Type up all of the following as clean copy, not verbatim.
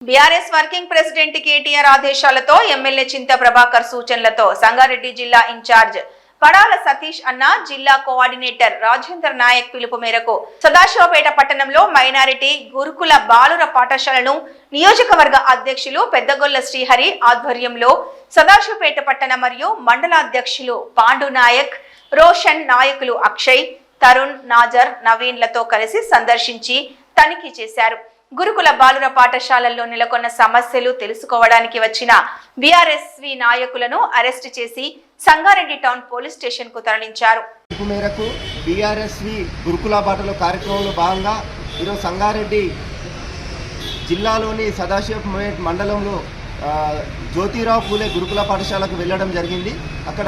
BRS working president KTR ఆదేశాలతో MLA చింత ప్రభాకర్ సూచనలతో సంగారెడ్డి జిల్లా ఇన్ఛార్జ్ పడాల సతీష్ అన్న జిల్లా కోఆర్డినేటర్ రాజేంద్ర నాయక్ పిలుపు మేరకు సదాశివపేట పట్టణంలో మైనారిటీ గురుకుల బాలుర పాఠశాలను నియోజకవర్గ అధ్యక్షులు పెద్దగొల్ల శ్రీహరి ఆధ్వర్యంలో సదాశివపేట పట్టణ మరియు మండల అధ్యక్షులు పాండు నాయక్, రోషన్ నాయకులు అక్షయ్, తరుణ్, నాజర్, నవీన్లతో కలిసి సందర్శించి తనిఖీ చేశారు. గురుకుల బాలుర పాఠశాలల్లో నెలకొన్న సమస్యలు తెలుసుకోవడానికి వచ్చిన బీఆర్ఎస్వి నాయకులను అరెస్ట్ చేసి సంగారెడ్డి టౌన్ పోలీస్ స్టేషన్ కు తరలించారు. ఈ మేరకు బీఆర్ఎస్వి గురుకుల బాటలో కార్యక్రమంలో భాగంగా ఈరోజు సంగారెడ్డి జిల్లాలోని సదాశివపేట మండలంలో జ్యోతిరావు పూలే గురుకుల పాఠశాలకు వెళ్ళడం జరిగింది. అక్కడ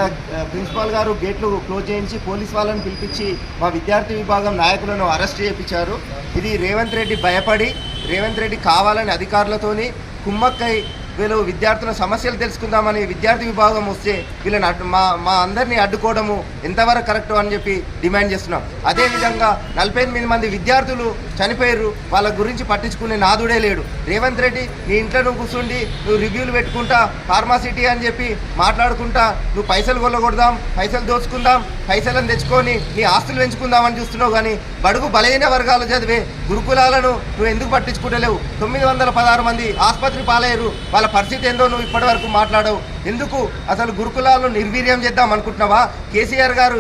ప్రిన్సిపాల్ గారు గేట్లు క్లోజ్ చేయించి పోలీస్ వాళ్ళని పిలిపించి మా విద్యార్థి విభాగం నాయకులను అరెస్ట్ చేయించారు. ఇది రేవంత్ రెడ్డి భయపడి రేవంత్ రెడ్డి కావాలని అధికారులతోని కుమ్మక్కై వీళ్ళు విద్యార్థుల సమస్యలు తెలుసుకుందామని విద్యార్థి విభాగం వస్తే వీళ్ళని మా అందరినీ అడ్డుకోవడము ఎంతవరకు కరెక్ట్ అని చెప్పి డిమాండ్ చేస్తున్నాం. అదేవిధంగా 48 మంది విద్యార్థులు చనిపోయారు, వాళ్ళ గురించి పట్టించుకునే నాదుడే లేడు. రేవంత్ రెడ్డి నీ ఇంట్లో నువ్వు కూర్చుండి నువ్వు రివ్యూలు పెట్టుకుంటా ఫార్మాసిటీ అని చెప్పి మాట్లాడుకుంటా నువ్వు పైసలు కొల్లగొడదాం, పైసలు దోచుకుందాం, పైసలను తెచ్చుకొని నీ ఆస్తులు పెంచుకుందామని చూస్తున్నావు. కానీ బడుగు బలహీన వర్గాలు చదివే గురుకులాలను నువ్వు ఎందుకు పట్టించుకుంటలేవు? 916 మంది ఆసుపత్రి పాలయ్యారు, వాళ్ళ పరిస్థితి ఏందో నువ్వు ఇప్పటి వరకు మాట్లాడవు ఎందుకు? అసలు గురుకులాలను నిర్వీర్యం చేద్దాం అనుకుంటున్నావా? కేసీఆర్ గారు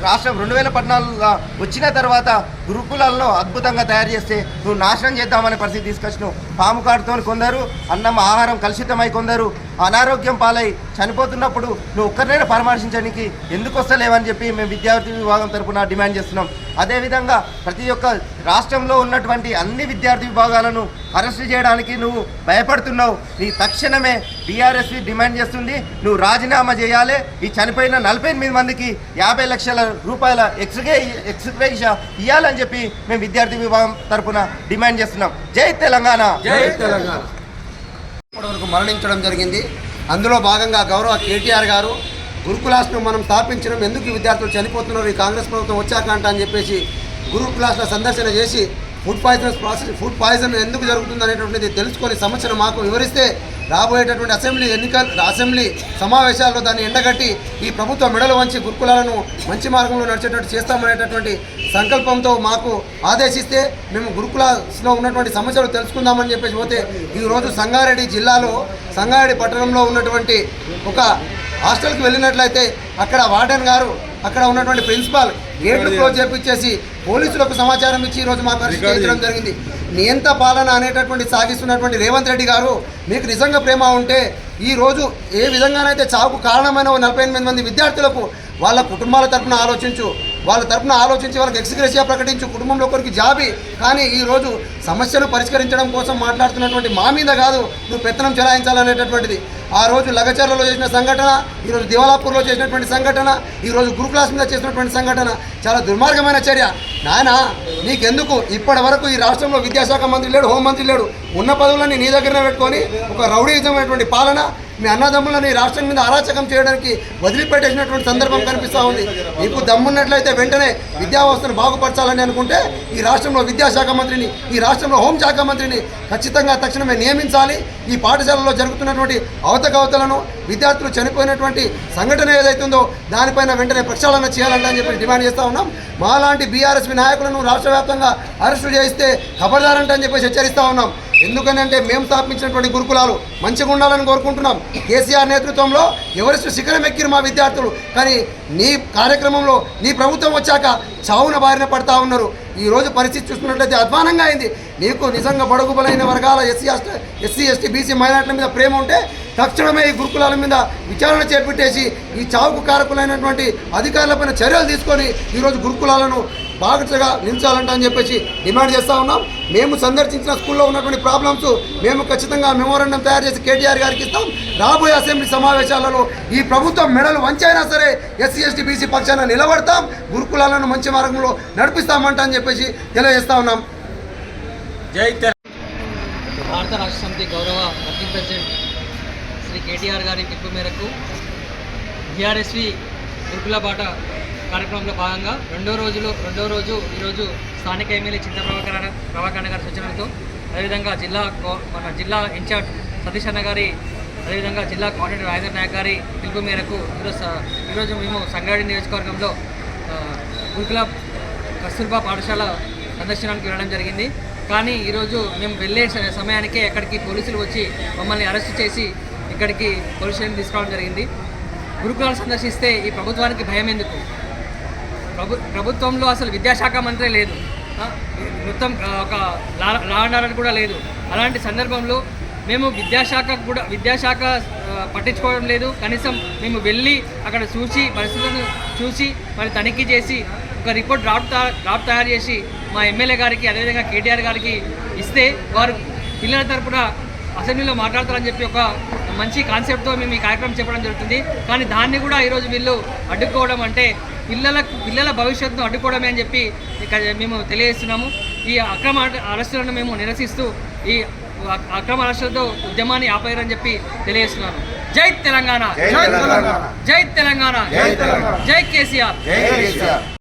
రాష్ట్రం 2014 వచ్చిన తర్వాత గురుకులాలను అద్భుతంగా తయారు చేస్తే నువ్వు నాశనం చేద్దామనే పరిస్థితి తీసుకొచ్చినావు. పాము కాటుతో కొందరు అన్నం ఆహారం కలుషితమై కొందరు అనారోగ్యం పాలై చనిపోతున్నప్పుడు నువ్వు ఒక్కరినైనా పరామర్శించడానికి ఎందుకు వస్తలేవని చెప్పి మేము విద్యార్థి విభాగం తరఫున డిమాండ్ చేస్తున్నాం. అదేవిధంగా ప్రతి ఒక్క రాష్ట్రంలో ఉన్నటువంటి అన్ని విద్యార్థి విభాగాలను అరెస్టు చేయడానికి నువ్వు భయపడుతున్నావు. నీ తక్షణమే బీఆర్ఎస్ డిమాండ్ చేస్తుంది, నువ్వు రాజీనామా చేయాలి. ఈ చనిపోయిన 48 మందికి 50 లక్షల రూపాయల ఎక్స్గ్రేషియా ఇవ్వాలని చెప్పి మేము విద్యార్థి విభాగం తరఫున డిమాండ్ చేస్తున్నాం. జై తెలంగాణ. జై తెలంగాణ. ఇప్పటివరకు మరణించడం జరిగింది. అందులో భాగంగా గౌరవ కేటీఆర్ గారు గురుకులాస్ను మనం స్థాపించడం ఎందుకు విద్యార్థులు చనిపోతున్నారు ఈ కాంగ్రెస్ ప్రభుత్వం వచ్చాక అంట అని చెప్పేసి గురుకులాస్ల సందర్శన చేసి ఫుడ్ పాయిజన్ ఎందుకు జరుగుతుంది అనేటువంటిది తెలుసుకొని సమస్యను మాకు వివరిస్తే రాబోయేటటువంటి అసెంబ్లీ సమావేశాల్లో దాన్ని ఎండగట్టి ఈ ప్రభుత్వ మెడలు వంచి గురుకులాలను మంచి మార్గంలో నడిచేటట్టు చేస్తామనేటటువంటి సంకల్పంతో మాకు ఆదేశిస్తే మేము గురుకులాస్లో ఉన్నటువంటి సమస్యలు తెలుసుకుందామని చెప్పేసి పోతే ఈరోజు సంగారెడ్డి జిల్లాలో సంగారెడ్డి పట్టణంలో ఉన్నటువంటి ఒక హాస్టల్కి వెళ్ళినట్లయితే అక్కడ వార్డెన్ గారు అక్కడ ఉన్నటువంటి ప్రిన్సిపాల్ గేట్లు క్లోజ్ చేపించేసి పోలీసులకు సమాచారం ఇచ్చి ఈరోజు మాకు అరెస్ట్ చేయడం జరిగింది. నియంత పాలన అనేటటువంటి సాగిస్తున్నటువంటి రేవంత్ రెడ్డి గారు మీకు నిజంగా ప్రేమ ఉంటే ఈరోజు ఏ విధంగానైతే చావుకు కారణమైన 48 మంది విద్యార్థులకు వాళ్ళ కుటుంబాల తరఫున ఆలోచించు, వాళ్ళకి ఎక్స్గ్రేషియా ప్రకటించు, కుటుంబంలో ఒకరికి జాబీ. కానీ ఈరోజు సమస్యను పరిష్కరించడం కోసం మాట్లాడుతున్నటువంటి మా మీద కాదు నువ్వు పెత్తనం చెలాయించాలనేటటువంటిది. ఆ రోజు లగచర్లలో చేసిన సంఘటన, ఈరోజు దివాలాపూర్లో చేసినటువంటి సంఘటన, ఈరోజు గురుకులాస్ మీద చేసినటువంటి సంఘటన చాలా దుర్మార్గమైన చర్య. నాయన నీకెందుకు? ఇప్పటి వరకు ఈ రాష్ట్రంలో విద్యాశాఖ మంత్రి లేడు, హోంమంత్రి లేడు, ఉన్న పదవులన్నీ నీ దగ్గరనే పెట్టుకొని ఒక రౌడీజమైనటువంటి పాలన మీ అన్నదమ్ములని రాష్ట్రం మీద అరాచకం చేయడానికి వదిలిపెట్టేసినటువంటి సందర్భం కనిపిస్తూ ఉంది. నీకు దమ్మున్నట్లయితే వెంటనే విద్యా వ్యవస్థను బాగుపరచాలని అనుకుంటే ఈ రాష్ట్రంలో విద్యాశాఖ మంత్రిని, ఈ రాష్ట్రంలో హోంశాఖ మంత్రిని ఖచ్చితంగా తక్షణమే నియమించాలి. ఈ పాఠశాలలో జరుగుతున్నటువంటి అవతకవతలను, విద్యార్థులు చనిపోయినటువంటి సంఘటన ఏదైతుందో దానిపైన వెంటనే ప్రక్షాళన చేయాలంటే అని చెప్పి డిమాండ్ చేస్తూ ఉన్నాం. మాలాంటి బీఆర్ఎస్పీ నాయకులను రాష్ట్ర వ్యాప్తంగా అరెస్టు చేయిస్తే ఖబర్దారంటే అని చెప్పేసి హెచ్చరిస్తూ ఉన్నాం. ఎందుకనంటే మేము స్థాపించినటువంటి గురుకులాలు మంచిగా ఉండాలని కోరుకుంటున్నాం. కేసీఆర్ నేతృత్వంలో ఎవరెస్ట్ శిఖరం ఎక్కిరు మా విద్యార్థులు. కానీ నీ కార్యక్రమంలో నీ ప్రభుత్వం వచ్చాక చావున బారిన పడతా ఉన్నారు. ఈరోజు పరిస్థితి చూసుకున్నట్లయితే అధ్వానంగా అయింది. నీకు నిజంగా బడుగు బలైన వర్గాల ఎస్సీ ఎస్టీ బీసీ మైనార్టీల మీద ప్రేమ ఉంటే తక్షణమే ఈ గురుకులాల మీద విచారణ చేపట్టేసి ఈ చావుకు కారకులైనటువంటి అధికారులపైన చర్యలు తీసుకొని ఈరోజు గురుకులాలను బాగా నిలిచాలంట అని చెప్పేసి డిమాండ్ చేస్తూ ఉన్నాం. మేము సందర్శించిన స్కూల్లో ఉన్నటువంటి ప్రాబ్లమ్స్ మేము ఖచ్చితంగా మెమోరాండం తయారు చేసి కేటీఆర్ గారికి ఇస్తాం. రాబోయే అసెంబ్లీ సమావేశాలలో ఈ ప్రభుత్వం మెడలు వంచైనా సరే ఎస్సీ ఎస్టీ బీసీ పక్షాన నిలబడతాం, గురుకులాలను మంచి మార్గంలో నడిపిస్తామంట అని చెప్పేసి తెలియజేస్తా ఉన్నాం. జై భారత రాష్ట్ర సమితి గౌరవ వర్కింగ్ ప్రెసిడెంట్ శ్రీ కేటీఆర్ గారి పిలుపు మేరకు బీఆర్ఎస్వి గురుకుల బాట కార్యక్రమంలో భాగంగా రెండో రోజు ఈరోజు స్థానిక ఎమ్మెల్యే చింత ప్రభాకర్ గారి సూచనలతో అదేవిధంగా మన జిల్లా ఇన్ఛార్జ్ సతీష్ అన్న గారి, అదేవిధంగా జిల్లా కోఆర్డినేటర్ రాజేంద్ర నాయక్ గారి పిలుపు మేరకు ఈరోజు మేము సంగారెడ్డి నియోజకవర్గంలో గురుకుల కస్తూర్బా పాఠశాల సందర్శనానికి వెళ్ళడం జరిగింది. కానీ ఈరోజు మేము వెళ్ళే సమయానికే అక్కడికి పోలీసులు వచ్చి మమ్మల్ని అరెస్ట్ చేసి ఇక్కడికి పోలీస్ స్టేషన్ తీసుకురావడం జరిగింది. గురుకులాలు సందర్శిస్తే ఈ ప్రభుత్వానికి భయం ఎందుకు? ప్రభుత్వంలో అసలు విద్యాశాఖ మంత్రి లేదు, మొత్తం ఒక లా అండ్ ఆర్డర్ కూడా లేదు. అలాంటి సందర్భంలో మేము విద్యాశాఖ పట్టించుకోవడం లేదు. కనీసం మేము వెళ్ళి అక్కడ చూసి పరిస్థితులను చూసి మరి తనిఖీ చేసి ఒక రిపోర్ట్ డ్రాఫ్ట్ తయారు చేసి మా ఎమ్మెల్యే గారికి, అదేవిధంగా కేటీఆర్ గారికి ఇస్తే వారు పిల్లల తరపున అసెంబ్లీలో మాట్లాడతారని చెప్పి ఒక మంచి కాన్సెప్ట్తో మేము ఈ కార్యక్రమం చెప్పడం జరుగుతుంది. కానీ దాన్ని కూడా ఈరోజు వీళ్ళు అడ్డుకోవడం అంటే పిల్లల భవిష్యత్తును అడ్డుకోవడమే అని చెప్పి మేము తెలియజేస్తున్నాము. ఈ అక్రమ అరెస్టులను మేము నిరసిస్తూ ఈ అక్రమ అరెస్టులతో ఉద్యమాన్ని ఆపేయారని చెప్పి తెలియజేస్తున్నాను. జై తెలంగాణ, జై తెలంగాణ, జై కేసీఆర్.